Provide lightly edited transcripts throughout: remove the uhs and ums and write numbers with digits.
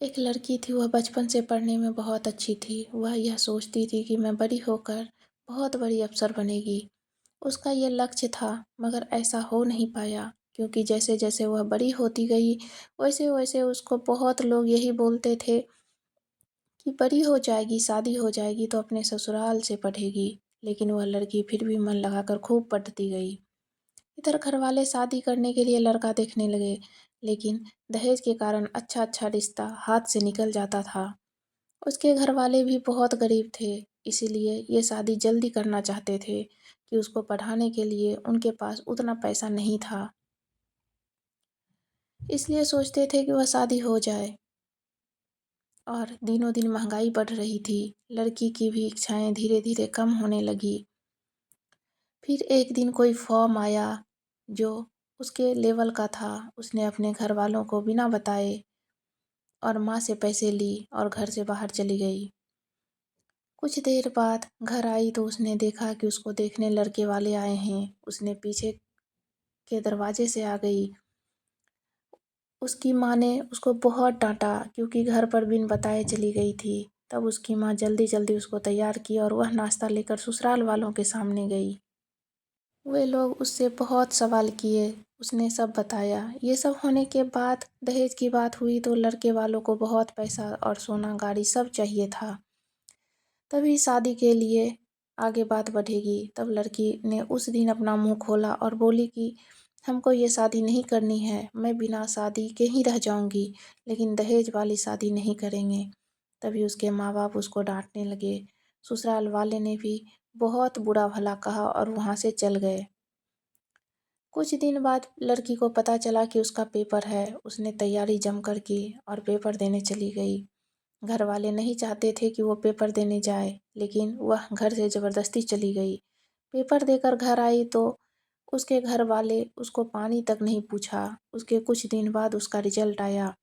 एक लड़की थी, वह बचपन से पढ़ने में बहुत अच्छी थी। वह यह सोचती थी कि मैं बड़ी होकर बहुत बड़ी अफ़सर बनेगी। उसका ये लक्ष्य था, मगर ऐसा हो नहीं पाया क्योंकि जैसे-जैसे वह बड़ी होती गई, वैसे-वैसे उसको बहुत लोग यही बोलते थे कि बड़ी हो जाएगी, शादी हो जाएगी तो अपने ससुराल से पढ़ेगी। लेकिन वह लड़की फिर भी मन लगाकर खूब पढ़ती गई। इधर घरवाले शादी करने के लिए लड़का देखने लगे, लेकिन दहेज के कारण अच्छा-अच्छा रिश्ता हाथ से निकल जाता था। उसके घरवाले भी बहुत गरीब थे, इसीलिए ये शादी जल्दी करना चाहते थे कि उसको पढ़ाने के लिए उनके पास उतना पैसा नहीं था। इसलिए सोचते थे कि वह शादी हो जाए और दिनों-दिन महँगाई बढ़ रही थी। लड़की की भी इच्छाएँ धीरे-धीरे कम होने लगी। फिर एक दिन कोई फ़ॉर्म आया जो उसके लेवल का था। उसने अपने घरवालों को बिना बताए और माँ से पैसे ली और घर से बाहर चली गई। कुछ देर बाद घर आई तो उसने देखा कि उसको देखने लड़के वाले आए हैं। उसने पीछे के दरवाजे से आ गई। उसकी माँ ने उसको बहुत डाँटा क्योंकि घर पर बिन बताए चली गई थी। तब उसकी माँ जल्दी-जल्दी उसको तैयार की और वह नाश्ता लेकर ससुराल वालों के सामने गई। वे लोग उससे बहुत सवाल किए, उसने सब बताया। ये सब होने के बाद दहेज की बात हुई तो लड़के वालों को बहुत पैसा और सोना, गाड़ी सब चाहिए था। तभी शादी के लिए आगे बात बढ़ेगी। तब लड़की ने उस दिन अपना मुँह खोला और बोली कि हमको ये शादी नहीं करनी है, मैं बिना शादी के ही रह जाऊँगी, लेकिन दहेज वाली शादी नहीं करेंगे। तभी उसके माँ-बाप उसको डाँटने लगे। ससुराल वाले ने भी बहुत बुरा-भला कहा और वहाँ से चल गए। कुछ दिन बाद लड़की को पता चला कि उसका पेपर है। उसने तैयारी जमकर की और पेपर देने चली गई। घरवाले नहीं चाहते थे कि वो पेपर देने जाए, लेकिन वह घर से ज़बरदस्ती चली गई। पेपर देकर घर आई तो उसके घरवाले उसको पानी तक नहीं पूछा। उसके कुछ दिन बाद उसका रिज़ल्ट आया,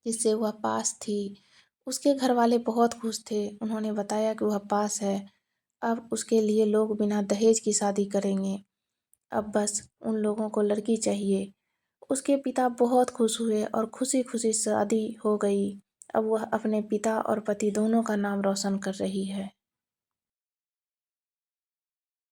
जिससे वह पास थी। उसके घरवाले बहुत खुश थे। उन्होंने बताया कि वह पास है। अब उसके लिए लोग बिना दहेज की शादी करेंगे। अब बस उन लोगों को लड़की चाहिए। उसके पिता बहुत खुश हुए और खुशी-खुशी शादी हो गई। अब वह अपने पिता और पति दोनों का नाम रोशन कर रही है।